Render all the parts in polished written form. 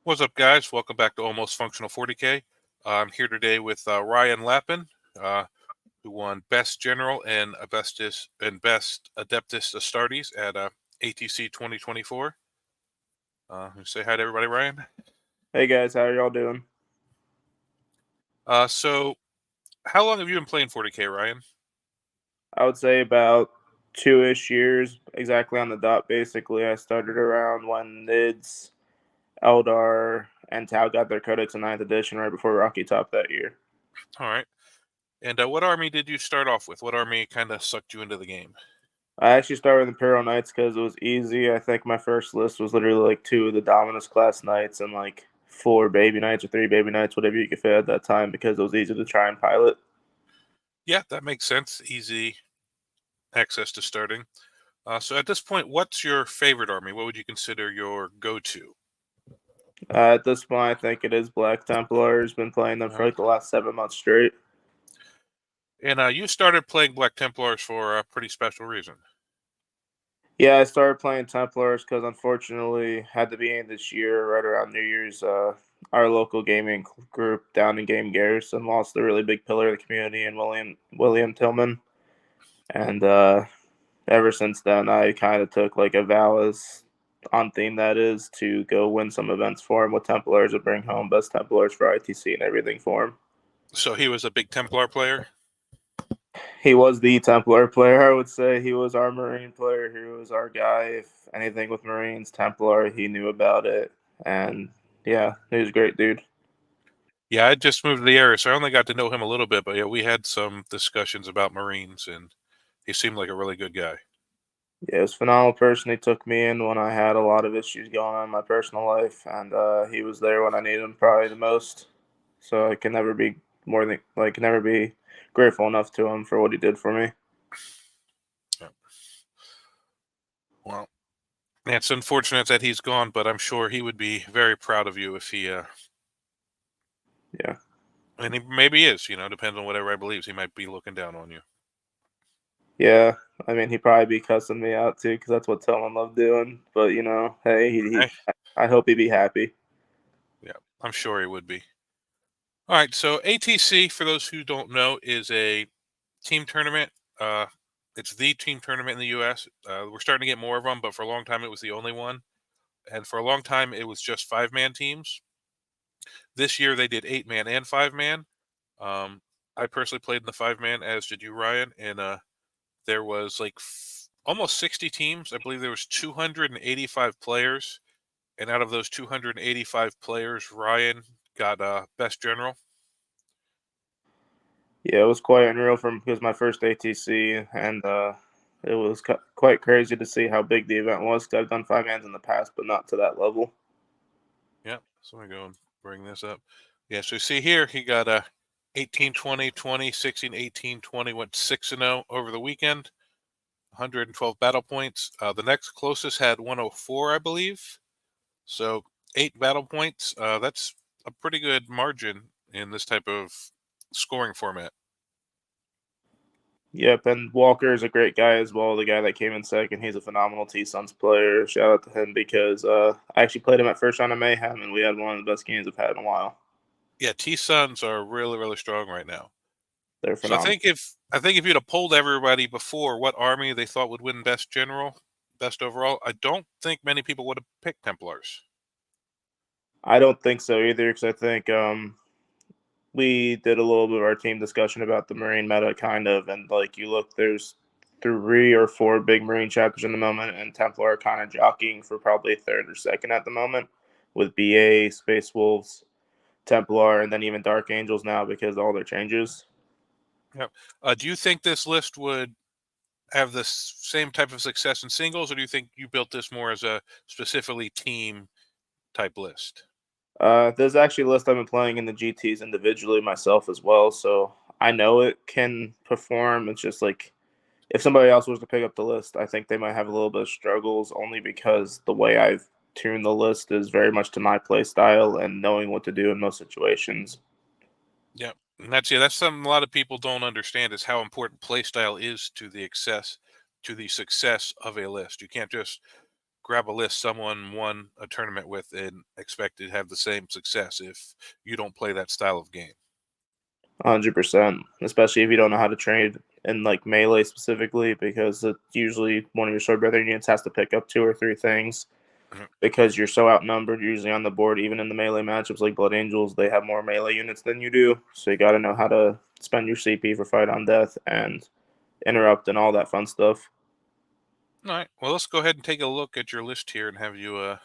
What's up, guys? Welcome back to Almost Functional 40K. I'm here today with Ryan Lappin, uh, who won Best General and Best Adeptus Astartes at ATC 2024. Say hi to everybody, Ryan. Hey guys, how are y'all doing? So, how long have you been playing 40K, Ryan? I would say about 2-ish years, exactly on the dot. Basically, I started around when Nids, Eldar, and Tau got their codex in 9th edition right before Rocky Top that year. All right. And what army did you start off with? What army kind of sucked you into the game? I actually started with Imperial Knights because it was easy. I think my first list was literally like 2 of the Dominus class Knights and like 4 Baby Knights or 3 Baby Knights, whatever you could fit at that time, because it was easy to try and pilot. Yeah, that makes sense. Easy access to starting. So at this point, what's your favorite army? What would you consider your go-to? At this point, I think it is Black Templars. Been playing them All for right. like the last 7 months straight. And you started playing Black Templars for a pretty special reason. Yeah, I started playing Templars because unfortunately, at the beginning of this year, right around New Year's, our local gaming group down in Game Garrison lost a really big pillar of the community in William Tillman, and ever since then, I kind of took like a vow as on theme that is to go win some events for him with Templars and bring home best Templars for ITC and everything for him. So he was a big Templar player. He was the Templar player, I would say. He was our Marine player. He was our guy. If anything with Marines, Templar, he knew about it. And yeah, he was a great dude. Yeah, I just moved to the area, so I only got to know him a little bit. But yeah, we had some discussions about Marines, and he seemed like a really good guy. Yeah, he was a phenomenal person. He took me in when I had a lot of issues going on in my personal life, and he was there when I needed him probably the most. So I can never be more than like never be grateful enough to him for what he did for me. Yeah. Well, yeah, it's unfortunate that he's gone, but I'm sure he would be very proud of you if he. Yeah. And he maybe is. Depends on what everybody believes. He might be looking down on you. Yeah, I mean, he'd probably be cussing me out too, because that's what Tillman loved doing. But hey, Hey, I hope he'd be happy. yeah, I'm sure he would be. All right, so ATC, for those who don't know, is a team tournament. Uh, it's the team tournament in the U.S. We're starting to get more of them, but for a long time it was the only one. And for a long time it was just 5-man teams. This year they did 8-man and 5-man. Um, I personally played in the 5-man, as did you, Ryan, and there was like almost 60 teams. I believe there was 285 players, and out of those 285 players, Ryan got best general. Yeah, it was quite unreal from because my first ATC, and it was quite crazy to see how big the event was. Cause I've done 5-mans in the past, but not to that level. Yeah, so I'm going to go and bring this up. Yeah, so you see here, he got 18, 20, 20, 16, 18, 20, went 6-0 over the weekend, 112 battle points. The next closest had 104, I believe. So 8 battle points. That's a pretty good margin in this type of scoring format. Yep, and Walker is a great guy as well. The guy that came in second, he's a phenomenal T Suns player. Shout out to him because I actually played him at first round of Mayhem, and we had one of the best games I've had in a while. Yeah, T Suns are really, really strong right now. They're So I phenomenal. think if you'd have polled everybody before what army they thought would win best general, best overall, I don't think many people would have picked Templars. I don't think so either, because I think we did a little bit of our team discussion about the Marine meta, kind of, and like you look, there's 3 or 4 big Marine chapters in the moment, and Templar are kind of jockeying for probably third or second at the moment, with BA, Space Wolves, Templar, and then even Dark Angels now because of all their changes. Yep. Do you think this list would have the same type of success in singles, or do you think you built this more as a specifically team type list? There's actually a list I've been playing in the GTs individually myself as well, so I know it can perform. It's just like if somebody else was to pick up the list, I think they might have a little bit of struggles only because the way I've tuned the list is very much to my play style and knowing what to do in most situations. Yeah, and that's something a lot of people don't understand is how important play style is to the success of a list. You can't just grab a list someone won a tournament with and expect to have the same success if you don't play that style of game. 100%. Especially if you don't know how to trade in like melee specifically, because usually one of your sword brother units has to pick up 2 or 3 things Mhm. because you're so outnumbered usually on the board. Even in the melee matchups like Blood Angels, they have more melee units than you do, so you got to know how to spend your CP for fight on death and interrupt and all that fun stuff. All right. Well, let's go ahead and take a look at your list here and have you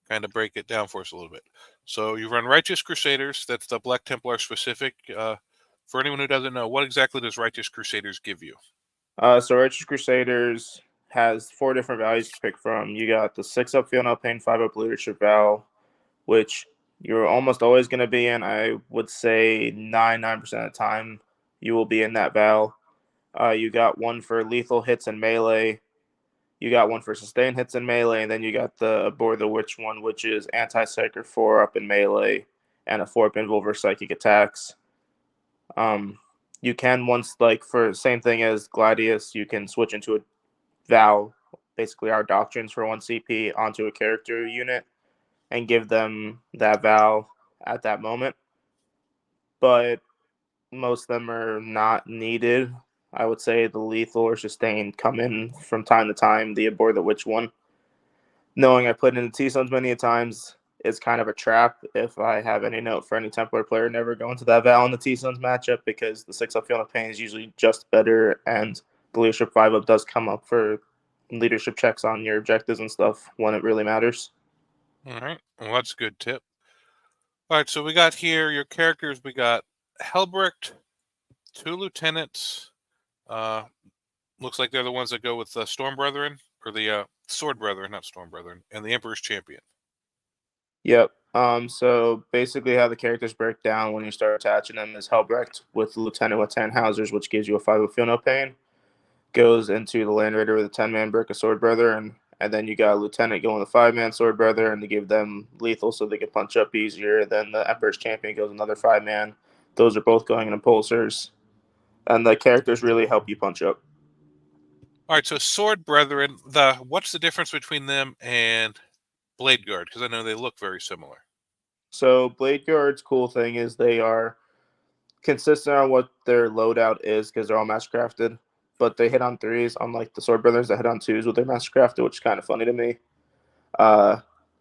kind of break it down for us a little bit. So you run Righteous Crusaders. That's the Black Templar specific. For anyone who doesn't know, what exactly does Righteous Crusaders give you? So Righteous Crusaders has 4 different values you can pick from. You got the 6-up Feel No Pain, 5-up Leadership Vow, which you're almost always going to be in. I would say 99% of the time you will be in that Vow. You got one for lethal hits and melee. You got one for sustained hits and melee, and then you got the Abhor the Witch one, which is anti-psych or 4-up in melee and a 4-up invul versus psychic attacks. You can once like for same thing as Gladius, you can switch into a Vow, basically our doctrines for 1 CP onto a character unit and give them that Vow at that moment. But most of them are not needed. I would say the lethal or sustained come in from time to time. The Abhor the Witch one, knowing I put in the T-Stones many a times, is kind of a trap. If I have any note for any Templar player, never go into that Val in the T-Stones matchup because the 6-up Field of Pain is usually just better, and the leadership 5-up does come up for leadership checks on your objectives and stuff when it really matters. All right. Well, that's a good tip. All right. So we got here your characters. We got Helbrecht, 2 lieutenants. Looks like they're the ones that go with the Storm Brethren, or the Sword Brethren, not Storm Brethren, and the Emperor's Champion. Yep. So basically, how the characters break down when you start attaching them is Helbrecht with Lieutenant with 10 Housers, which gives you a 5 of Feel No Pain, goes into the Land Raider with a 10-man brick of Sword Brethren, and then you got a Lieutenant going with a 5-man Sword Brethren to give them lethal so they can punch up easier. Then the Emperor's Champion goes another 5-man. Those are both going in impulsors, and the characters really help you punch up. All right. So Sword Brethren, what's the difference between them and Blade Guard? Because I know they look very similar. So Blade Guard's cool thing is they are consistent on what their loadout is because they're all mastercrafted, but they hit on threes, unlike the Sword Brothers that hit on twos with their mastercrafted, which is kind of funny to me. Uh,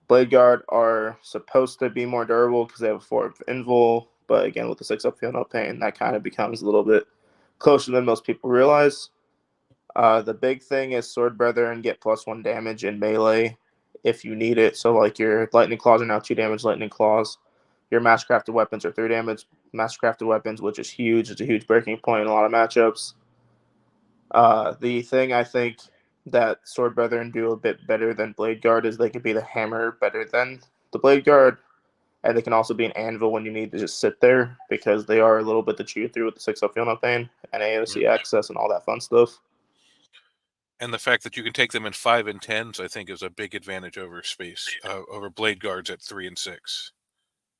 Blade Guard are supposed to be more durable because they have a 4 invul, but again, with the 6-up Feel No Pain, that kind of becomes a little bit closer than most people realize. The big thing is Sword Brethren get +1 damage in melee if you need it. So, like, your Lightning Claws are now 2 damage Lightning Claws. Your Mastercrafted Weapons are 3 damage Mastercrafted Weapons, which is huge. It's a huge breaking point in a lot of matchups. The thing I think that Sword Brethren do a bit better than Blade Guard is they can be the hammer better than the Blade Guard, and they can also be an anvil when you need to just sit there because they are a little bit to chew through with the 6-up Feel No Pain and AOC access and all that fun stuff. And the fact that you can take them in 5 and 10s, I think, is a big advantage over over Blade Guards at 3 and 6.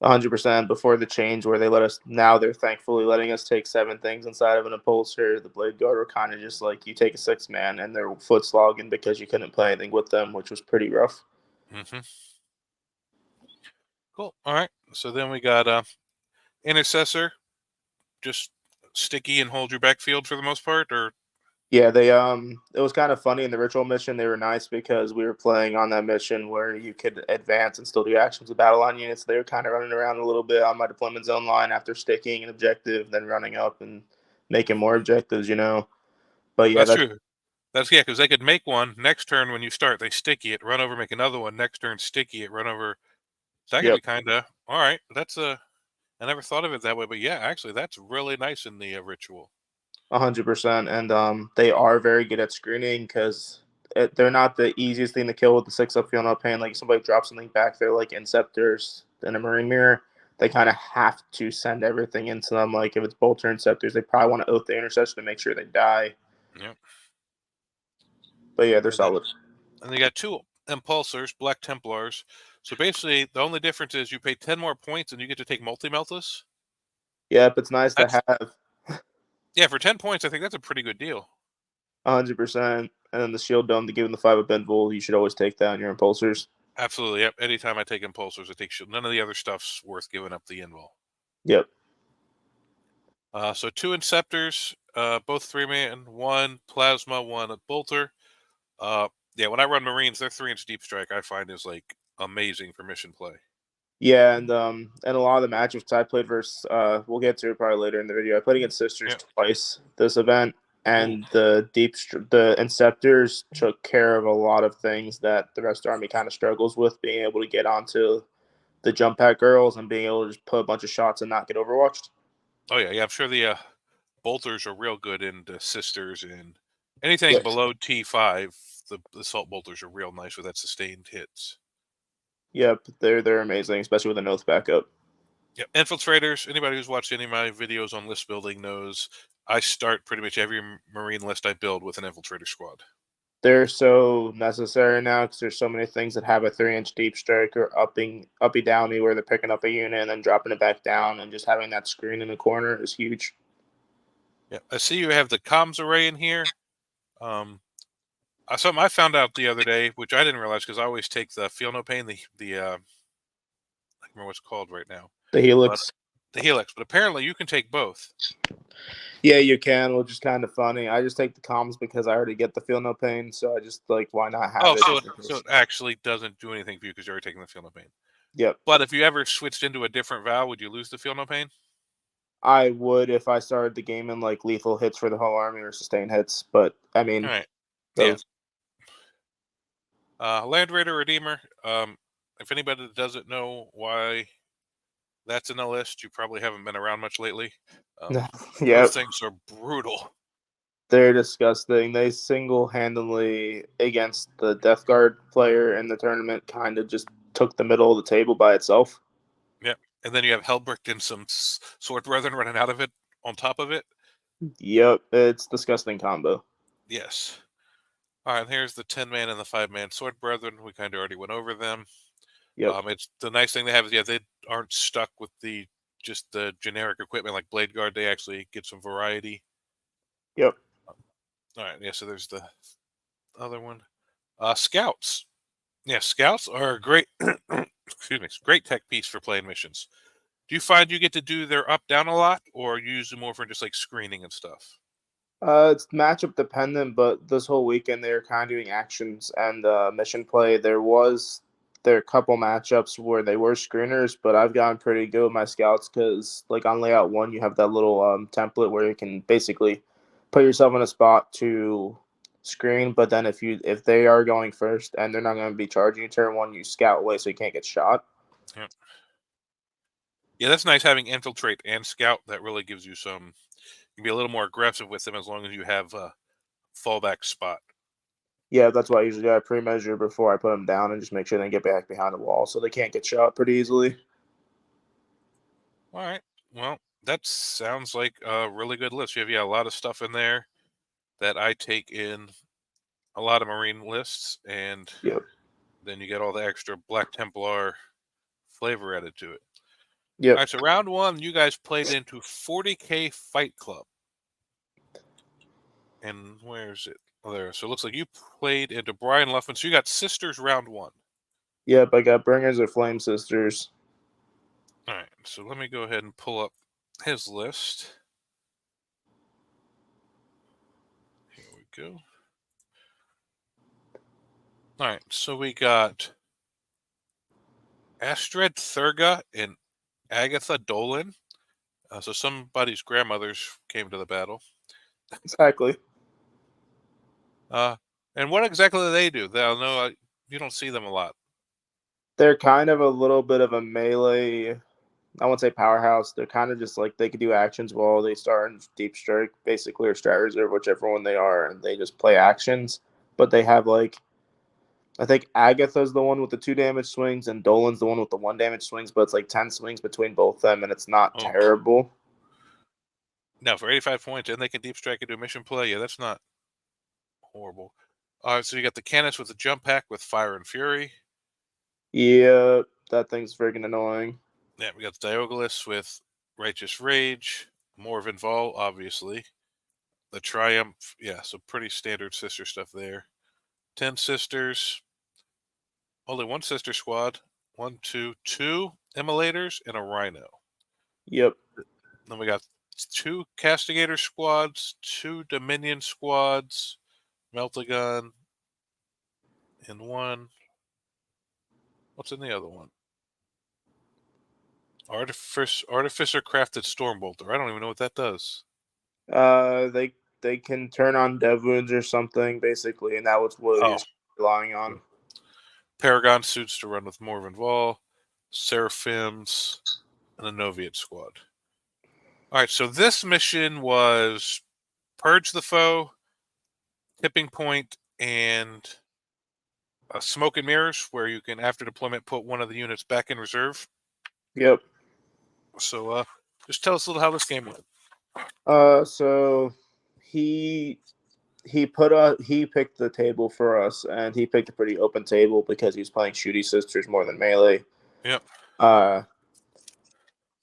100% before the change where they let us, now they're thankfully letting us take 7 things inside of an impulsor. The Blade Guard were kind of just like you take a 6-man and they're foot slogging because you couldn't play anything with them, which was pretty rough. Mm-hmm. Cool. All right. So then we got Intercessor, just sticky and hold your backfield for the most part, or Yeah, they it was kind of funny in the ritual mission. They were nice because we were playing on that mission where you could advance and still do actions with battle line units. They were kind of running around a little bit on my deployment zone line after sticking an objective, then running up and making more objectives, you know. But yeah, that's that's true. That's yeah, because they could make one next turn when you start, they sticky it, run over, make another one next turn, sticky it, run over. That could yep. be kind of all right. That's a I never thought of it that way, but yeah, actually, that's really nice in the ritual. 100%, and they are very good at screening because they're not the easiest thing to kill with the 6-up Feel No Pain. Like somebody drops something back there, like Inceptors and a Marine Mirror, they kind of have to send everything into them. Like if it's Bolter Inceptors, they probably want to oath the intercessor to make sure they die. Yep. But yeah, they're And then solid. and they got 2 impulsors, Black Templars. So basically, the only difference is you pay 10 more points and you get to take multi-meltus. Yep, it's nice to That's have. yeah, for 10 points, I think that's a pretty good deal. 100%. And then the shield dome to give him the 5 up invul, you should always take that on your impulsors. Absolutely. Yep. Anytime I take impulsors, I take shield. None of the other stuff's worth giving up the invul. Yep. So 2 Inceptors, both 3-man, 1 Plasma, 1 Bolter. Yeah, when I run Marines, their 3-inch deep strike I find is like amazing for mission play. Yeah, and a lot of the matchups I played versus we'll get to it probably later in the video. I played against Sisters Yep. twice this event, Ooh. and the Inceptors took care of a lot of things that the rest of the army kind of struggles with, being able to get onto the jump pack girls and being able to just put a bunch of shots and not get overwatched. Oh yeah, I'm sure the bolters are real good in the Sisters, and anything Yes. below T5, the assault bolters are real nice with that sustained hits. Yep, they're amazing, especially with an oath backup. Yep. Infiltrators, anybody who's watched any of my videos on list building knows I start pretty much every Marine list I build with an infiltrator squad. They're so necessary now because there's so many things that have a 3-inch deep strike or uppy downy where they're picking up a unit and then dropping it back down, and just having that screen in the corner is huge. Yeah, I see you have the comms array in here. Something I found out the other day, which I didn't realize because I always take the Feel No Pain, the I can't remember what's it called right now, The but Helix. the Helix. But apparently you can take both. Yeah, you can, which is kind of funny. I just take the comms because I already get the feel no pain, so I just like why not have Oh, it so just in so case. it actually doesn't do anything for you because you're already taking the Feel No Pain. Yep. But if you ever switched into a different Val, would you lose the Feel No Pain? I would if I started the game in like lethal hits for the whole army or sustain hits, but I All mean right. Yeah. those. Land Raider Redeemer. If anybody doesn't know why that's in the list, you probably haven't been around much lately. Those Yep. things are brutal. They're disgusting. They single-handedly against the Death Guard player in the tournament kind of just took the middle of the table by itself. Yeah. And then you have Helbricht and some Sword Brethren running out of it on top of it. Yep, it's disgusting combo. Yes. All right, here's the 10-man and the 5-man Sword Brethren. We kind of already went over them. Yep. It's the nice thing they have is, yeah, they aren't stuck with just the generic equipment like Blade Guard. They actually get some variety. Yep. All right, yeah, so there's the other one. Scouts. Yeah, scouts are a great, excuse me, great tech piece for playing missions. Do you find you get to do their up down a lot, or you use them more for just like screening and stuff? It's matchup dependent, but this whole weekend they were kind of doing actions and mission play. There are a couple matchups where they were screeners, but I've gotten pretty good with my scouts because like on layout 1 you have that little template where you can basically put yourself in a spot to screen. But then if they are going first and they're not going to be charging you turn 1, you scout away so you can't get shot. Yeah, yeah, that's nice having infiltrate and scout. That really gives you some. You can be a little more aggressive with them as long as you have a fallback spot. Yeah, that's why I usually do. I pre-measure before I put them down and just make sure they get back behind the wall so they can't get shot pretty easily. All right. Well, that sounds like a really good list. You have, yeah, a lot of stuff in there that I take in a lot of Marine lists, and Yep. then you get all the extra Black Templar flavor added to it. All Yep. right, so round 1, you guys played into 40K Fight Club. And where's it? Oh, there. So it looks like you played into Brian Luffman. So you got Sisters round 1. Yep, I got Bringers of Flame Sisters. All right, so let me go ahead and pull up his list. Here we go. All right, so we got Astrid Thurga and Agatha Dolan. So somebody's grandmothers came to the battle. Exactly. And what exactly do they do? They'll know you don't see them a lot. They're kind of a little bit of a melee. I won't say powerhouse. They're kind of just like they could do actions while they start in deep strike, basically, or strat reserve, whichever one they are, and they just play actions. But they have like I think Agatha's the one with the 2 damage swings, and Dolan's the one with the 1 damage swings. But it's like 10 swings between both them, and it's not Oh, terrible. now for 85 points, and they can deep strike and do mission play. Yeah, that's not horrible. All right, so you got the Canis with the jump pack with Fire and Fury. Yeah, that thing's freaking annoying. Yeah, we got the Diogelis with Righteous Rage. Morvenn Vol, obviously. The Triumph, yeah, so pretty standard sister stuff there. 10 sisters, only one sister squad. Two immolators and a rhino. Yep. Then we got 2 castigator squads, 2 dominion squads, melt-a-gun, and one. What's in the other one? Artificer crafted Stormbolter. I don't even know what that does. They can turn on dev wounds or something basically, and that was what he Oh, was relying on. Paragon suits to run with Morven Vol, Seraphims, and a Noviate squad. All right, so this mission was Purge the Foe, Tipping Point, and Smoke and Mirrors, where you can, after deployment, put one of the units back in reserve. Yep. So just tell us a little how this game went. So he he picked the table for us, and he picked a pretty open table because he was playing shooty sisters more than melee. Yep.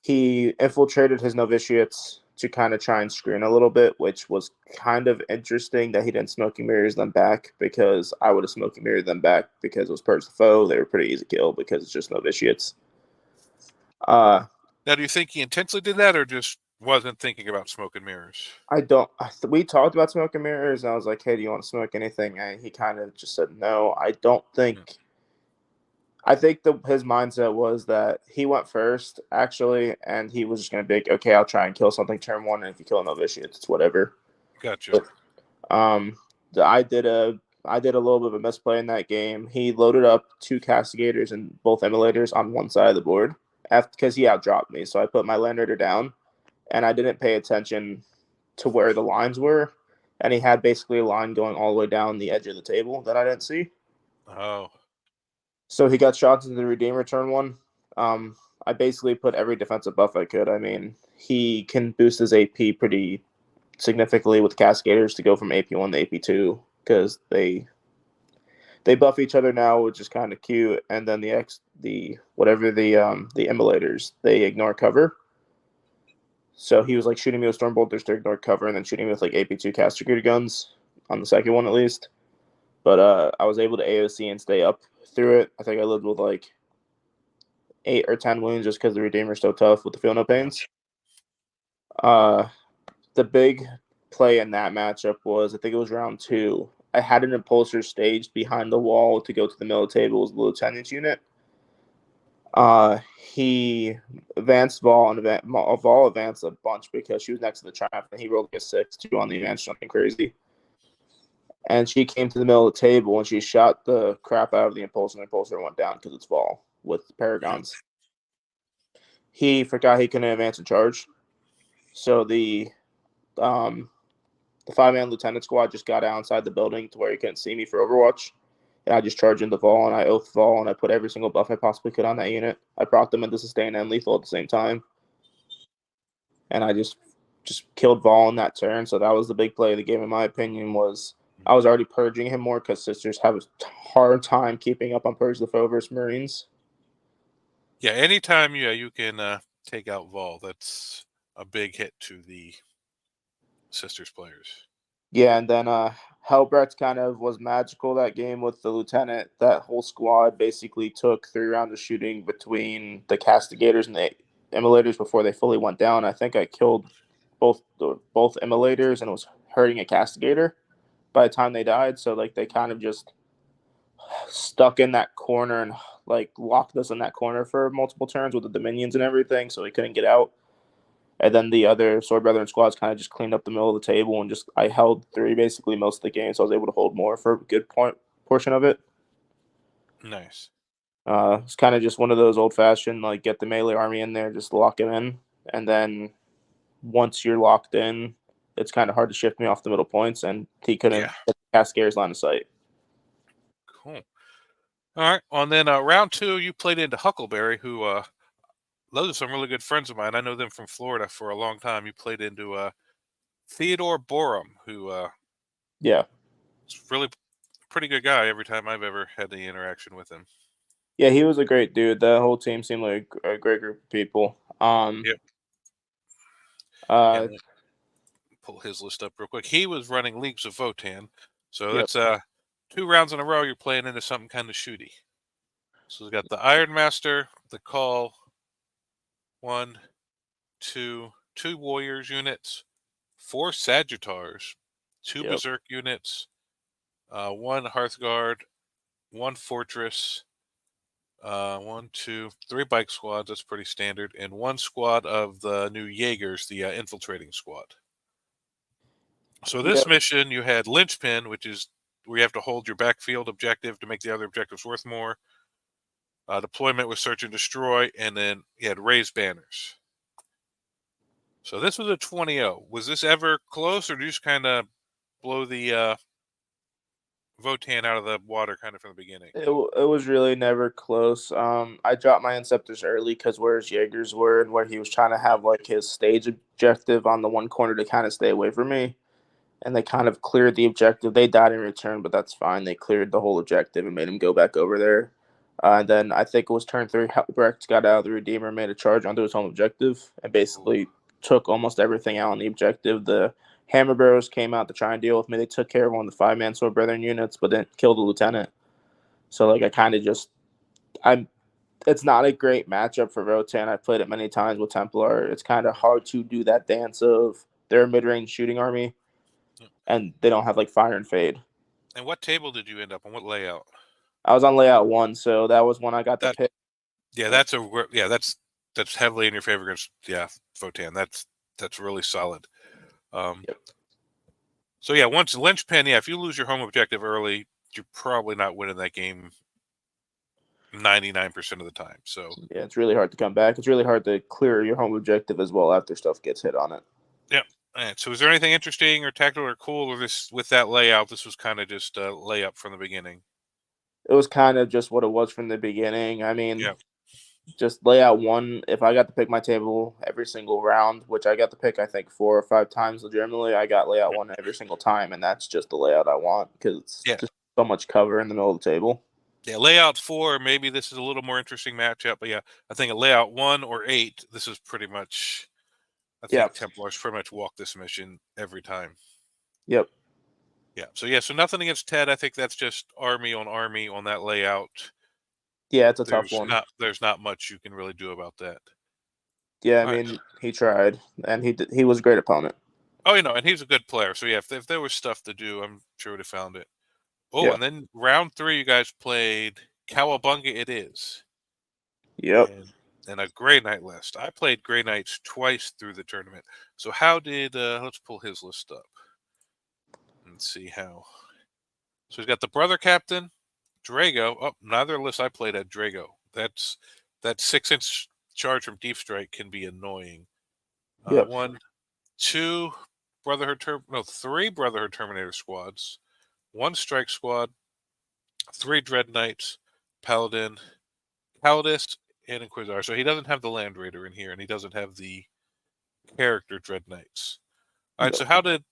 He infiltrated his novitiates to kind of try and screen a little bit, which was kind of interesting that he didn't smoking mirrors them back, because I would have smoking mirrored them back because it was Purge the Foe. They were pretty easy kill because it's just novitiates. Now, do you think he intentionally did that, or just wasn't thinking about Smoke and Mirrors? I don't. We talked about smoking mirrors, and I was like, "Hey, do you want to smoke anything?" And he kind of just said, "No, I don't think." I think his mindset was that he went first, actually, and he was just going to be like, "Okay, I'll try and kill something turn one, and if you kill a novitiate, it's whatever." Gotcha. But, I did a little bit of a misplay in that game. He loaded up 2 castigators and both emulators on one side of the board because he outdropped me. So I put my land raider down, and I didn't pay attention to where the lines were, and he had basically a line going all the way down the edge of the table that I didn't see. Oh. So he got shots into the Redeemer turn one. I basically put every defensive buff I could. I mean, he can boost his AP pretty significantly with Cascaders to go from AP1 to AP2 because they buff each other now, which is kind of cute. And then the emulators, they ignore cover. So he was like shooting me with Stormbolters to ignore cover, and then shooting me with like AP2 castigator guns on the second one at least. But I was able to AOC and stay up through it. I think I lived with like 8 or 10 wounds just because the Redeemer's so tough with the feel no pains. The big play in that matchup was, I think it was round 2. I had an impulsor staged behind the wall to go to the middle table as the lieutenant's unit. He advanced Vol, and Vol advanced a bunch because she was next to the Triumph, and he rolled like a 6-2 on the advance, something crazy. And she came to the middle of the table, and she shot the crap out of the impulsor, and the impulsor went down because it's Vol with Paragons. He forgot he couldn't advance and charge, so the 5-man lieutenant squad just got outside the building to where he couldn't see me for Overwatch. And I just charged into Vol, and I oath Vol, and I put every single buff I possibly could on that unit. I proc them into sustain and lethal at the same time. And I just killed Vol in that turn. So that was the big play of the game, in my opinion. Was I was already purging him more because sisters have a hard time keeping up on Purge the Foe versus Marines. Yeah, anytime you can take out Vol, that's a big hit to the sisters players. Yeah, and then Helbrecht kind of was magical that game with the lieutenant. That whole squad basically took 3 rounds of shooting between the castigators and the emulators before they fully went down. I think I killed both emulators, and it was hurting a castigator by the time they died. So like they kind of just stuck in that corner and like locked us in that corner for multiple turns with the dominions and everything, so we couldn't get out. And then the other Sword Brethren squads kind of just cleaned up the middle of the table, and just I held 3 basically most of the game, so I was able to hold more for a good portion of it. Nice. It's kind of just one of those old-fashioned, like, get the melee army in there, just lock him in, and then once you're locked in, it's kind of hard to shift me off the middle points, and he couldn't get Cascare's line of sight. Cool. All right. Well, and then round 2, you played into Huckleberry, who those are some really good friends of mine. I know them from Florida for a long time. You played into Theodore Borum, who Yeah. is really pretty good guy every time I've ever had the interaction with him. Yeah, he was a great dude. The whole team seemed like a great group of people. Yep. Uh, pull his list up real quick. He was running Leagues of Votan. So Yep. that's 2 rounds in a row you're playing into something kind of shooty. So we've got the Iron Master, the Call, 1, 2, 2 Warriors units, 4 Sagittars, 2 Yep. Berserk units, 1 Hearthguard, 1 Fortress, 1, 2, 3 Bike Squads, that's pretty standard, and 1 squad of the new Jaegers, the infiltrating squad. So this Yep. mission, you had Linchpin, which is where you have to hold your backfield objective to make the other objectives worth more. Deployment was Search and Destroy, and then you had Raise Banners. So this was a 20-0. Was this ever close, or did you just kind of blow the Votan out of the water kind of from the beginning? It was really never close. I dropped my Inceptors early because where his Jaegers were and where he was trying to have like his stage objective on the one corner to kind of stay away from me. And they kind of cleared the objective. They died in return, but that's fine. They cleared the whole objective and made him go back over there. And then I think it was turn 3. Brecht got out of the Redeemer, made a charge onto his home objective, and basically took almost everything out on the objective. The Hammer Barrows came out to try and deal with me. They took care of one of the 5-man Sword Brethren units, but didn't kill the lieutenant. So like I kind of just I'm. It's not a great matchup for Votan. I played it many times with Templar. It's kind of hard to do that dance of their mid-range shooting army, and they don't have like Fire and Fade. And what table did you end up on? What layout? I was on layout 1, so that was when I got the pick. Yeah, that's heavily in your favor against Votan. That's really solid. Yep. So yeah, once Linchpin, if you lose your home objective early, you're probably not winning that game 99% of the time. So yeah, it's really hard to come back. It's really hard to clear your home objective as well after stuff gets hit on it. yeah. All right. So is there anything interesting or tactical or cool or this with that layout? This was kind of just a layup from the beginning. It was kind of just what it was from the beginning. I mean, Yeah. just layout 1. If I got to pick my table every single round, which I got to pick I think 4 or 5 times legitimately, I got layout 1 every single time, and that's just the layout I want because it's just so much cover in the middle of the table. Yeah, layout 4, maybe this is a little more interesting matchup, but yeah, I think a layout 1 or 8, this is pretty much, I think Templars pretty much walk this mission every time. Yep. Yeah, so nothing against Ted. I think that's just army on that layout. Yeah, it's a tough one. There's not much you can really do about that. Yeah, I mean, he tried, and he was a great opponent. Oh, and he's a good player. So yeah, if there was stuff to do, I'm sure would have found it. Oh, Yeah. and then round 3, you guys played Cowabunga. It is. Yep. And a Grey Knight list. I played Grey Knights twice through the tournament. So how did let's pull his list up and see how. So he's got the Brother Captain, Drago. Oh, neither list I played had Drago. That 6-inch charge from Deep Strike can be annoying. Yep. 1, 2 3 Brotherhood Terminator squads, 1 Strike squad, 3 Dread Knights, Paladin, Calidus, and Inquisitor. So he doesn't have the Land Raider in here, and he doesn't have the character Dread Knights. All right, Yep.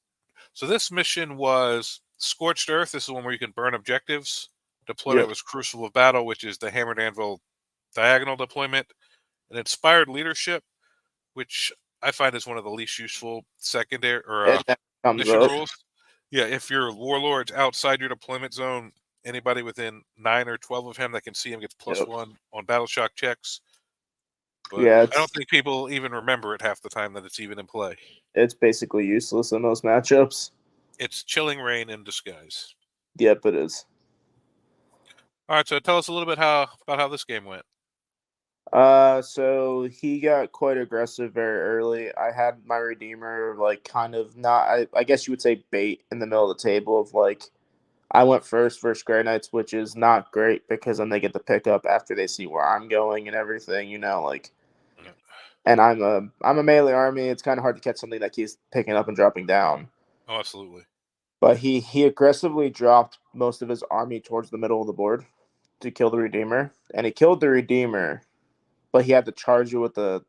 so this mission was Scorched Earth. This is one where you can burn objectives. Deployment was Crucible of Battle, which is the Hammered Anvil diagonal deployment. And Inspired Leadership, which I find is one of the least useful secondary or mission rules. Yeah, if your warlord's outside your deployment zone, anybody within 9 or 12 of him that can see him gets +1 on battle shock checks. But I don't think people even remember it half the time that it's even in play. It's basically useless in most matchups. It's Chilling Rain in disguise. Yep, it is. All right, so tell us a little bit about how this game went. So he got quite aggressive very early. I had my Redeemer like kind of not. I guess you would say bait in the middle of the table of like. I went first versus Grey Knights, which is not great because then they get the pickup after they see where I'm going and everything, like. And I'm a melee army. It's kind of hard to catch something that keeps picking up and dropping down. Oh, absolutely. But he aggressively dropped most of his army towards the middle of the board to kill the Redeemer, and he killed the Redeemer, but he had to charge you with the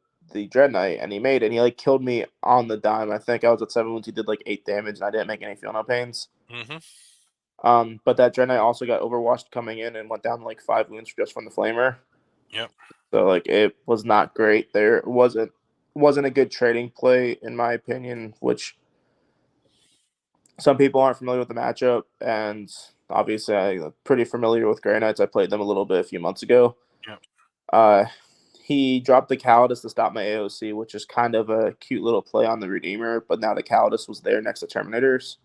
Dread Knight, and he made it. And he like killed me on the dime. I think I was at 7 wounds. He did like 8 damage, and I didn't make any feel no pains. But that Dread Knight also got overwatched coming in and went down to like 5 wounds just from the Flamer. Yep. So like it was not great. There wasn't a good trading play in my opinion, which some people aren't familiar with the matchup, and obviously I'm pretty familiar with Grey Knights. I played them a little bit a few months ago. Yeah. Uh, he dropped the Calidus to stop my AOC, which is kind of a cute little play on the Redeemer, but now the Calidus was there next to Terminators.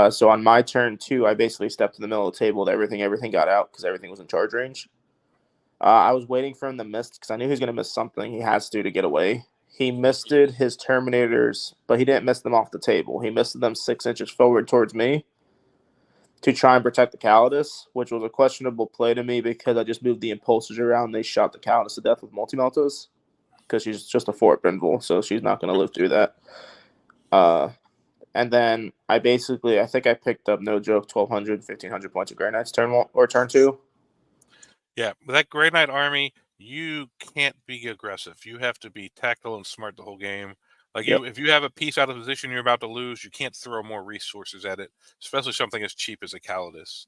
So on my turn 2, I basically stepped in the middle of the table. Everything got out because everything was in charge range. I was waiting for him to miss because I knew he was going to miss something. He has to get away. He missed his Terminators, but he didn't miss them off the table. He missed them 6 inches forward towards me to try and protect the Calidus, which was a questionable play to me because I just moved the impulsors around. They shot the Calidus to death with multi-meltas because she's just a Fort Brindle, so she's not going to live through that. And then I think I picked up, no joke, 1,200, 1,500 points of Grey Knights turn 1 or turn 2. Yeah, with that Grey Knight army, you can't be aggressive. You have to be tactical and smart the whole game. Like Yep. if you have a piece out of position you're about to lose, you can't throw more resources at it, especially something as cheap as a Calidus.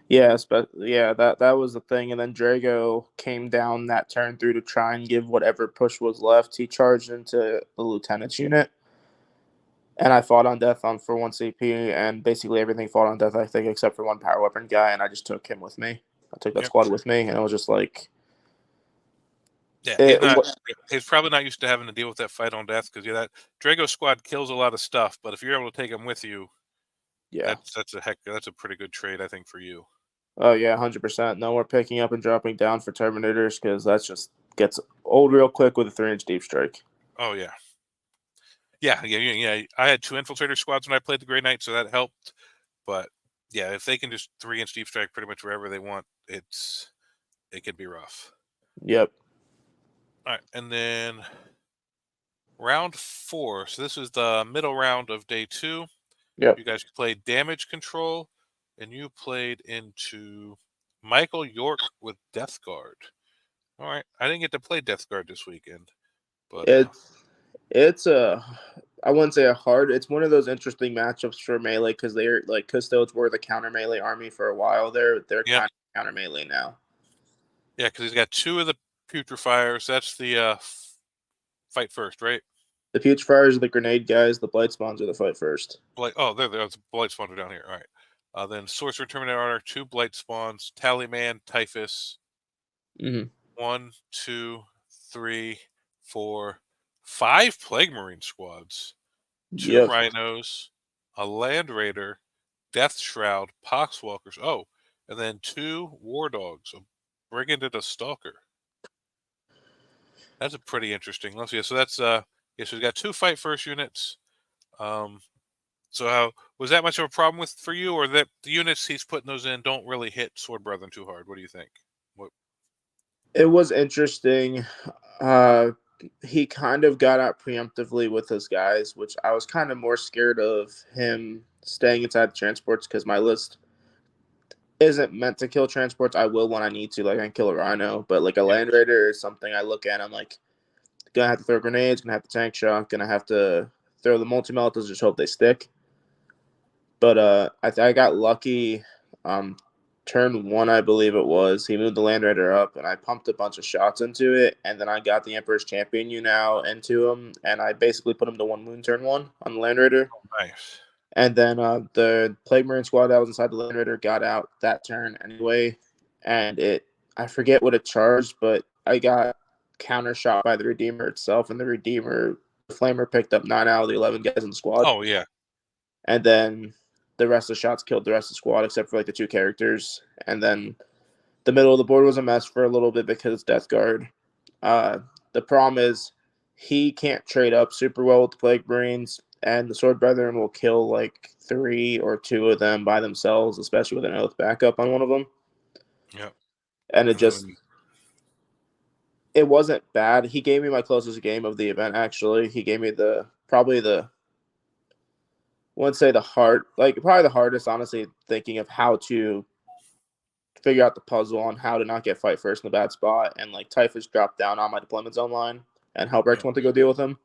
Yeah, that was the thing. And then Drago came down that turn through to try and give whatever push was left. He charged into the lieutenant's unit. And I fought on death for 1 CP, and basically everything fought on death, I think, except for one power weapon guy, and I just took him with me. I took that squad with me, and it was just like... Yeah, he's probably not used to having to deal with that fight on death because that Drago squad kills a lot of stuff. But if you're able to take him with you, yeah, that's a pretty good trade, I think, for you. Oh yeah, 100%. No more picking up and dropping down for Terminators because that just gets old real quick with a 3-inch deep strike. Oh yeah. Yeah. I had 2 infiltrator squads when I played the Grey Knight, so that helped. But yeah, if they can just 3-inch deep strike pretty much wherever they want, it could be rough. Yep. All right, and then round 4. So this is the middle round of day 2. Yep. You guys played damage control, and you played into Michael York with Death Guard. All right, I didn't get to play Death Guard this weekend, but it's I wouldn't say it's one of those interesting matchups for melee because they're like Custodes were the counter melee army for a while. They're kind of counter melee now. Yeah, because he's got 2 of the Putrefiers. That's the fight first, right? The Putrefiers are the grenade guys. The Blight Spawns are the fight first. There's Blight Spawns down here. All right. Then Sorcerer, Terminator, 2 Blight Spawns, Tallyman, Typhus. Mm-hmm. 1, 2, 3, 4, 5 Plague Marine squads. 2 Rhinos, a Land Raider, Death Shroud, Poxwalkers. Oh, and then 2 War Dogs, a Brigand and a Stalker. That's a pretty interesting. Let's see. So that's so we've got 2 fight first units. So how was that much of a problem for you, or that the units he's putting those in don't really hit Sword Brethren too hard? What do you think? It was interesting. He kind of got out preemptively with his guys, which I was kind of more scared of him staying inside the transports because my list isn't meant to kill transports. I will when I need to, like I can kill a Rhino, but like a Land Raider is something I look at. I'm like, gonna have to throw grenades, gonna have to tank shot, gonna have to throw the multi-meltas, just hope they stick. But I got lucky. Turn 1, I believe it was. He moved the Land Raider up, and I pumped a bunch of shots into it, and then I got the Emperor's Champion into him, and I basically put him to 1 wound turn 1 on the Land Raider. Oh, nice. And then the Plague Marine squad that was inside the Land Raider got out that turn anyway, and I forget what it charged, but I got counter shot by the Redeemer itself, and the Flamer picked up 9 out of the 11 guys in the squad. Oh yeah. And then the rest of the shots killed the rest of the squad except for like the 2 characters. And then the middle of the board was a mess for a little bit because it's Death Guard. The problem is he can't trade up super well with the Plague Marines, and the Sword Brethren will kill like 3 or 2 of them by themselves, especially with an Oath backup on one of them. Yeah. And it wasn't bad. He gave me my closest game of the event, actually. He gave me probably the hardest, honestly, thinking of how to figure out the puzzle on how to not get fight first in a bad spot. And like Typhus dropped down on my deployment zone line, and Hellbreaks went to go deal with him.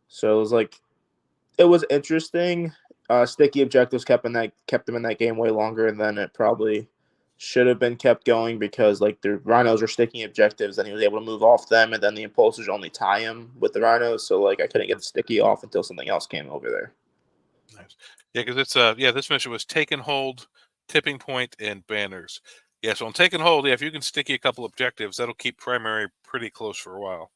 So it was interesting. Sticky objectives kept them in that game way longer than it probably should have been kept going because like the Rhinos were sticky objectives, and he was able to move off them, and then the impulsors only tie him with the Rhinos. So like I couldn't get the sticky off until something else came over there. Nice. Yeah, because it's this mission was take and hold, tipping point, and banners. Yeah, so on take and hold, if you can sticky a couple objectives, that'll keep primary pretty close for a while.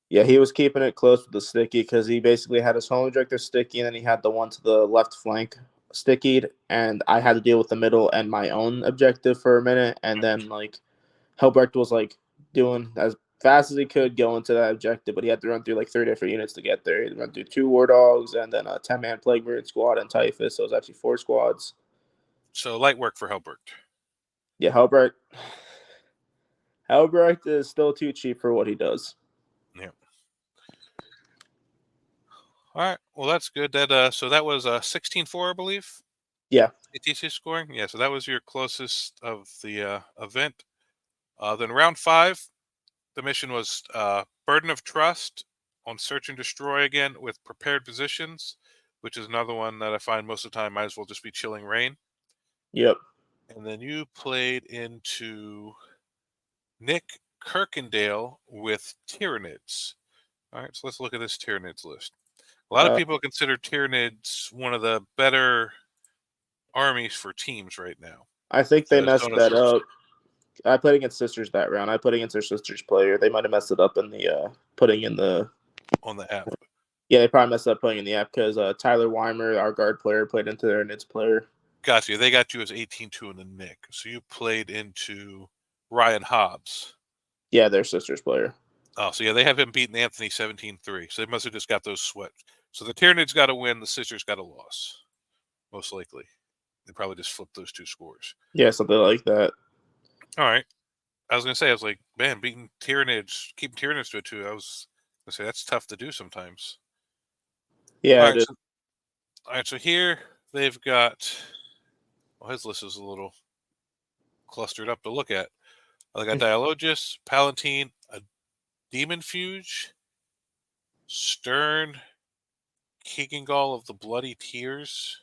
Yeah, he was keeping it close with the sticky because he basically had his home objective sticky, and then he had the one to the left flank stickied, and I had to deal with the middle and my own objective for a minute, and then like Helbrecht was like doing as fast as he could go into that objective, but he had to run through like 3 different units to get there. He had to run through 2 war dogs and then a 10-man plague bird squad and typhus, so it was actually 4 squads. So light work for Helbert. Yeah, Helbrecht is still too cheap for what he does. Yeah. All right. Well, that's good. So that was 16-4, I believe. Yeah. ATC scoring. Yeah. So that was your closest of the event. Then round 5, the mission was Burden of Trust on Search and Destroy again with prepared positions, which is another one that I find most of the time might as well just be Chilling Rain. Yep. And then you played into Nick Kirkendale with Tyranids. All right, so let's look at this Tyranids list. A lot of people consider Tyranids one of the better armies for teams right now. I think they messed that up. I played against Sisters that round. I played against their Sisters player. They might have messed it up in the putting in the on the app. Yeah, they probably messed up putting in the app because Tyler Weimer, our guard player, played into their Nids player. Got you. They got you as 18-2 in the Nick. So you played into Ryan Hobbs. Yeah, their Sisters player. Oh, so yeah, they have him beating Anthony 17-3. So they must have just got those sweats. So the Tyranids got a win, the Sisters got a loss. Most likely. They probably just flipped those 2 scores. Yeah, something like that. All right. I was gonna say, I was like, man, beating Tyranids, keeping Tyranids to a 2. I was gonna say that's tough to do sometimes. Yeah, all right, so here they've got, well, his list is a little clustered up to look at. I got Dialogus, Palatine, a Demon Fuge, Stern, Keegangal of the Bloody Tears,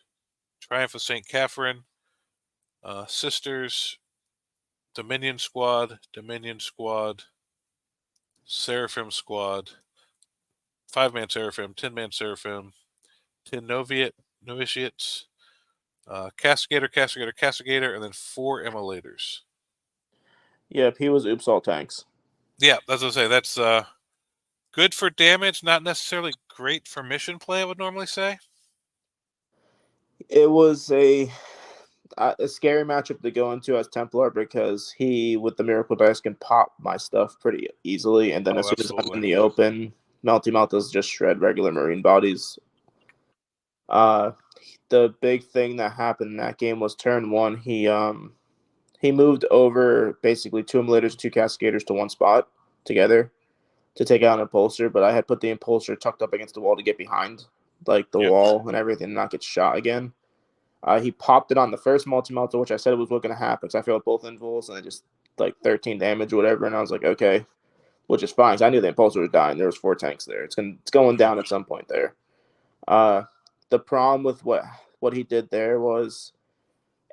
Triumph of St. Catherine, Sisters, Dominion Squad, Seraphim Squad, 5-man Seraphim, 10-man Seraphim, 10 Novitiates, Castigator, and then 4 Immolators. Yep, he was oops all tanks. Yeah, that's what I say. That's good for damage, not necessarily great for mission play, I would normally say. It was a scary matchup to go into as Templar because he, with the Miracle Dice, can pop my stuff pretty easily. And then as soon as I'm in the open, Melty Melt does just shred regular Marine bodies. The big thing that happened in that game was turn 1. He moved over basically 2 Immolators, 2 Cascaders to one spot together to take out an Impulsor, but I had put the Impulsor tucked up against the wall to get behind like the wall and everything and not get shot again. He popped it on the first multi-melter, which I said was what going to happen because I failed both invuls and it just like 13 damage or whatever, and I was like, okay, which is fine because I knew the Impulsor was dying. There was 4 tanks there. It's going down at some point there. The problem with what he did there was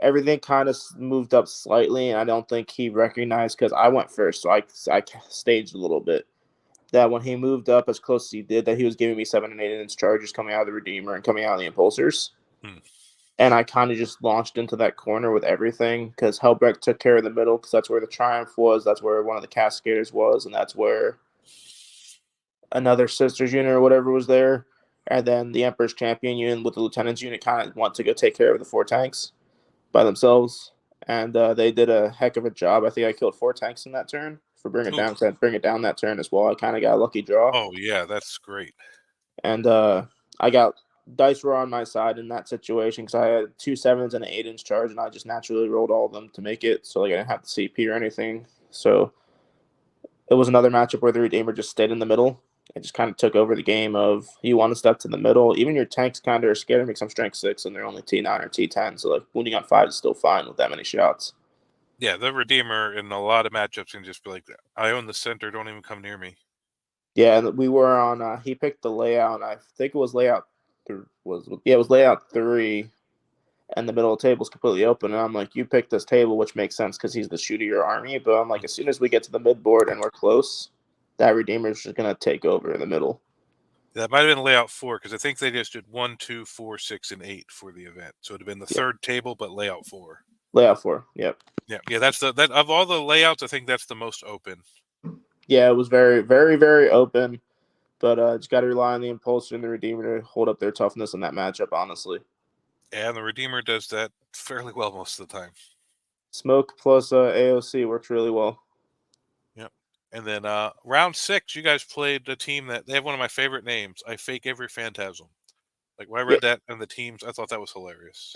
everything kind of moved up slightly, and I don't think he recognized because I went first, so I staged a little bit. That when he moved up as close as he did, that he was giving me 7 and 8 inch charges coming out of the Redeemer and coming out of the Impulsors. And I kind of just launched into that corner with everything because Helbrecht took care of the middle because that's where the Triumph was, that's where one of the Cascaders was, and that's where another Sisters unit or whatever was there. And then the Emperor's Champion unit with the Lieutenant's unit kind of want to go take care of the 4 tanks by themselves. And they did a heck of a job. I think I killed 4 tanks in that turn for bring it down that turn as well. I kind of got a lucky draw. Oh, yeah, that's great. And I got dice roll on my side in that situation because I had 2 7s and an 8 inch charge, and I just naturally rolled all of them to make it. So like I didn't have the CP or anything. So it was another matchup where the Redeemer just stayed in the middle. It just kind of took over the game of you want to step to the middle. Even your tanks kind of are scared to make some strength 6 and they're only T9 or T10. So like wounding on 5 is still fine with that many shots. Yeah, the Redeemer in a lot of matchups can just be like, I own the center, don't even come near me. Yeah, and we were on. He picked the layout. I think it was layout. It was layout 3, and the middle of the table is completely open. And I'm like, you picked this table, which makes sense because he's the shooter of your army. But I'm like, as soon as we get to the mid board and we're close, that Redeemer is just gonna take over in the middle. That might have been layout 4 because I think they just did 1, 2, 4, 6, and 8 for the event. So it'd have been the Yep. third table, but layout 4. Layout 4. Yep. Yeah, that's that of all the layouts. I think that's the most open. Yeah, it was very, very, very open. But just got to rely on the Impulsor and the Redeemer to hold up their toughness in that matchup, honestly. And the Redeemer does that fairly well most of the time. Smoke plus AOC works really well. Yep. And then round 6, you guys played a team that they have one of my favorite names. I Fake Every Phantasm. Like when I Yeah, read that and the teams, I thought that was hilarious.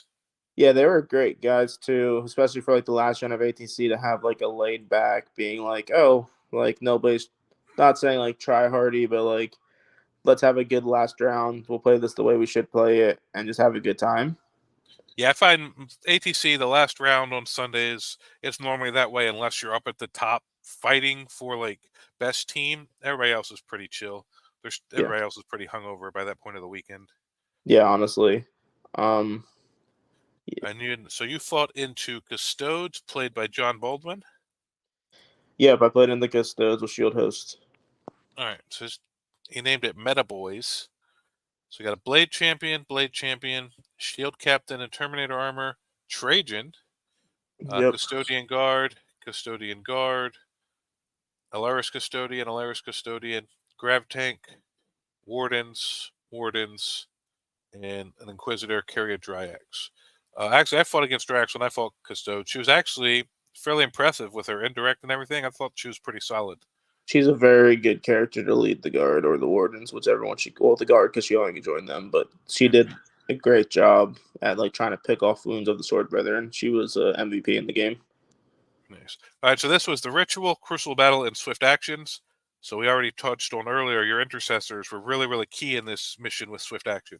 yeah, they were great guys too, especially for like the last gen of ATC to have like a laid back, being like, oh, like nobody's not saying like try hardy, but like let's have a good last round. We'll play this the way we should play it, and just have a good time. Yeah, I find ATC the last round on Sundays, it's normally that way unless you're up at the top fighting for like best team. Everybody else is pretty chill. Yeah, Everybody else is pretty hungover by that point of the weekend. yeah, honestly. Um, And you fought into Custodes, played by John Baldwin. yeah, I played in the Custodes with Shield Host. All right, so he named it Meta Boys. So we got a Blade Champion, Shield Captain, and Terminator Armor, Trajan, Yep, Custodian Guard, Alaris Custodian, Grav Tank, Wardens, and an Inquisitor, carry a Dryax. Actually, I fought against Drax when I fought Custode. She was actually fairly impressive with her indirect and everything. I thought she was pretty solid. she's a very good character to lead the guard or the wardens, whichever one she. Well, the guard because she only joined them, but she Yeah. did a great job at like trying to pick off wounds of the Sword Brethren. She was MVP in the game. Nice. All right, so this was the Ritual, Crucial Battle, and Swift Actions. So we already touched on earlier, your intercessors were really, really key in this mission with Swift Action.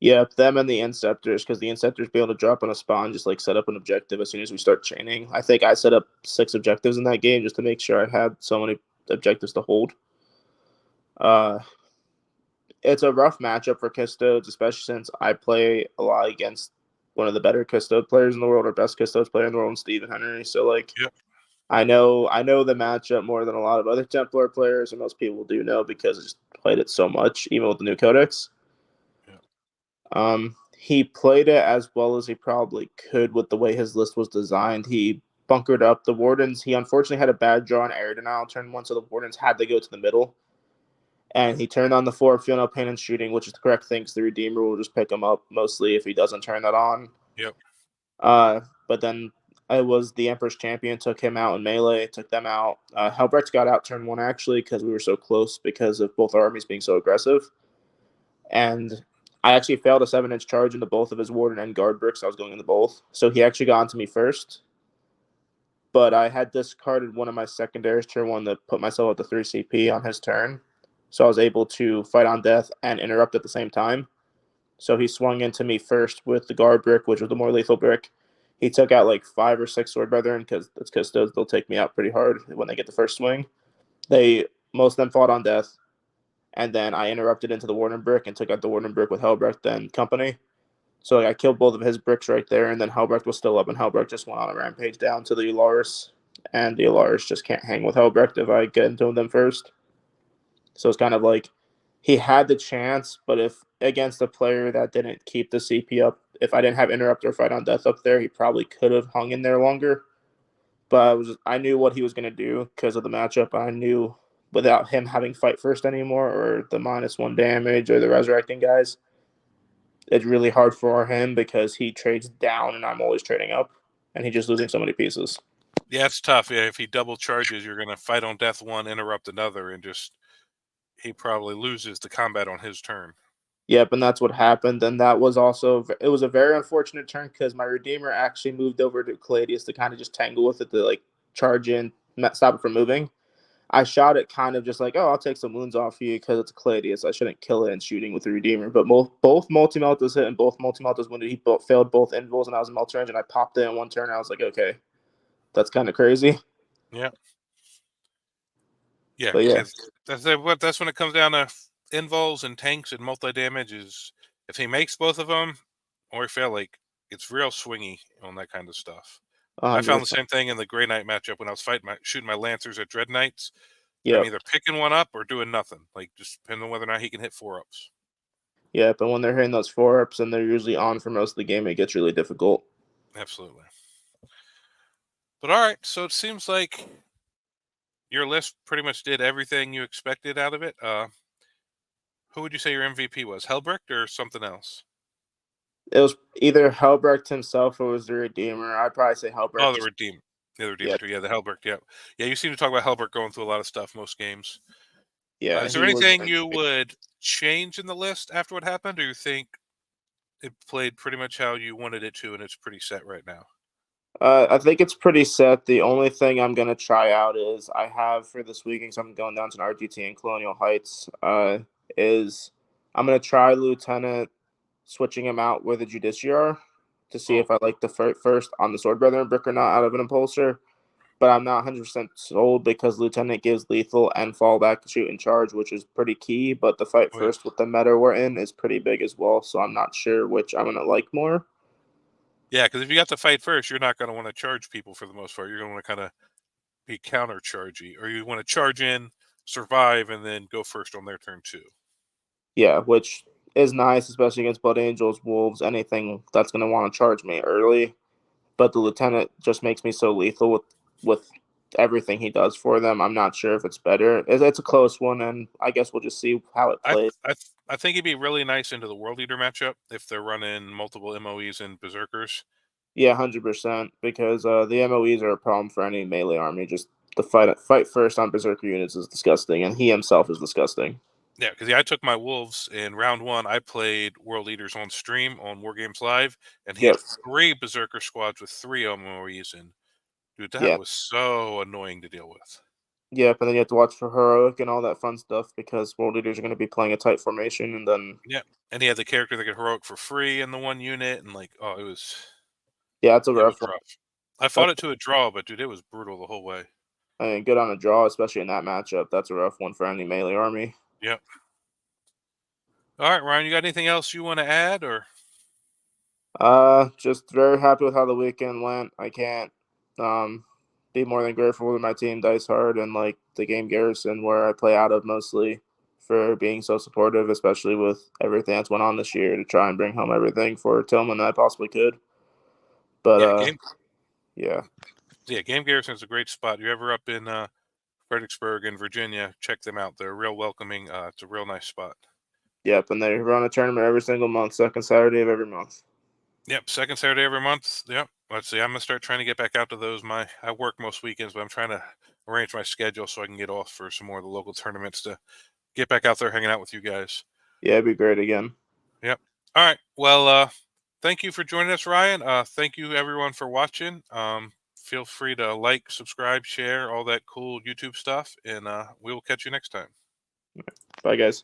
Yep, them and the Inceptors, because the Inceptors be able to drop on a spawn, just like set up an objective as soon as we start chaining. I think I set up 6 objectives in that game just to make sure I had so many objectives to hold. It's a rough matchup for Custodes, especially since I play a lot against one of the better Custode players in the world, or best Custodes player in the world, Stephen Henry. So like, Yep. I know the matchup more than a lot of other Templar players, and most people do know because I just played it so much, even with the new codex. Yep. He played it as well as he probably could with the way his list was designed. He bunkered up the Wardens. He unfortunately had a bad draw on air denial turn 1, so the Wardens had to go to the middle. And he turned on the 4, feel no pain and shooting, which is the correct thing because the Redeemer will just pick him up mostly if he doesn't turn that on. Yep. But then it was the Emperor's Champion, took him out in melee, took them out. Helbrecht got out turn 1 actually because we were so close because of both armies being so aggressive. And I actually failed a 7-inch charge into both of his Warden and Guard bricks. I was going into both. So he actually got onto me first. But I had discarded one of my secondaries turn 1 to put myself at the 3 CP on his turn. So I was able to fight on death and interrupt at the same time. So he swung into me first with the Guard brick, which was the more lethal brick. He took out like 5 or 6 Sword Brethren because that's Custodes. They'll take me out pretty hard when they get the first swing. Most of them fought on death. And then I interrupted into the Warden brick and took out the Warden brick with Helbrecht and company. So like, I killed both of his bricks right there, and then Helbrecht was still up, and Helbrecht just went on a rampage down to the Ularis, and the Ularis just can't hang with Helbrecht if I get into them first. So it's kind of like he had the chance, but if against a player that didn't keep the CP up, if I didn't have interrupt or fight on death up there, he probably could have hung in there longer. But I knew what he was going to do because of the matchup. I knew without him having fight first anymore, or the -1 damage, or the resurrecting guys, it's really hard for him because he trades down and I'm always trading up, and he's just losing so many pieces. Yeah, it's tough. Yeah, if he double charges, you're going to fight on death 1, interrupt another, and he probably loses the combat on his turn. Yep, and that's what happened. And that was also it was a very unfortunate turn because my Redeemer actually moved over to Caladius to kind of just tangle with it to like charge in, stop it from moving. I shot it kind of just like, oh, I'll take some wounds off you because it's Caladius. I shouldn't kill it and shooting with the Redeemer. But both multi-meltas hit and both multi-meltas wounded. He failed both invuls and I was in melter range and I popped it in one turn. I was like, okay, that's kind of crazy. Yeah. Yeah, But yeah, that's when it comes down to invols and tanks and multi damage. Is if he makes both of them or fail, like it's real swingy on that kind of stuff. I found the 100%. same thing in the Grey Knight matchup when I was shooting my Lancers at Dread Knights. Yep. I'm either picking one up or doing nothing. Like, just depending on whether or not he can hit 4-ups. Yeah, but when they're hitting those 4-ups and they're usually on for most of the game, it gets really difficult. Absolutely. But all right, so it seems like your list pretty much did everything you expected out of it. Who would you say your MVP was? Helbrecht or something else? It was either Helbrecht himself or was the Redeemer. I'd probably say Oh, Helbrecht. the Redeemer. The Yeah, Redeemer too. Yeah, the Helbrecht. Yeah, yeah. You seem to talk about Helbrecht going through a lot of stuff most games. yeah, Is there he was. anything you would change in the list after what happened, or you think it played pretty much how you wanted it to, and it's pretty set right now? I think it's pretty set. The only thing I'm gonna try out is I have for this weekend, so I'm going down to an RGT in Colonial Heights. Is I'm gonna try Lieutenant switching him out with a Judiciar to see Oh, if I like the first on the Sword Brethren brick or not out of an Impulsor. But I'm not 100% sold because Lieutenant gives lethal and fallback to shoot and charge, which is pretty key. But the fight oh yeah, first with the meta we're in is pretty big as well. So I'm not sure which I'm gonna like more. yeah. Because if you got to fight first, you're not going to want to charge people for the most part. You're going to want to kind of be counter chargy, or you want to charge in, survive, and then go first on their turn too. Yeah, which is nice, especially against Blood Angels, Wolves, anything that's gonna want to charge me early. But the Lieutenant just makes me so lethal with everything he does for them. I'm not sure if it's better. It's a close one, and I guess we'll just see how it I plays. I think it'd be really nice into the World Leader matchup if they're running multiple MOEs and Berserkers. Yeah, 100%. Because the MOEs are a problem for any melee army. Just the fight first on Berserker units is disgusting, and he himself is disgusting. Yeah, because I took my Wolves in round one. I played World Leaders on stream on War Games Live, and he Yep. had 3 Berserker squads with 3 MOEs, and dude, that Yeah. was so annoying to deal with. Yep. And then you have to watch for heroic and all that fun stuff because world leaders are going to be playing a tight formation, and then Yeah, and he had the character that could heroic for free in the one unit, and like, oh, yeah, it's a it was rough one. rough. I fought it to a draw, but dude, it was brutal the whole way. I mean, good on a draw, especially in that matchup. That's a rough one for any melee army. Yep. All right, Ryan, you got anything else you want to add, or? Just very happy with how the weekend went. I can't um be more than grateful with my team, Dice Hard, and like the game Garrison, where I play out of mostly, for being so supportive, especially with everything that's went on this year to try and bring home everything for Tillman that I possibly could. But Yeah, game. yeah, Yeah, Game Garrison's a great spot. You're ever up in Fredericksburg in Virginia, check them out. They're real welcoming. It's a real nice spot. yep, and they run a tournament every single month, second Saturday of every month. Yep, second Saturday every month. Yep. Let's see. I'm gonna start trying to get back out to those. I work most weekends, but I'm trying to arrange my schedule so I can get off for some more of the local tournaments to get back out there hanging out with you guys. Yeah, it'd be great again. Yep. All right. Well, thank you for joining us, Ryan. Thank you everyone for watching. Feel free to like, subscribe, share, all that cool YouTube stuff, and we will catch you next time. Bye, guys.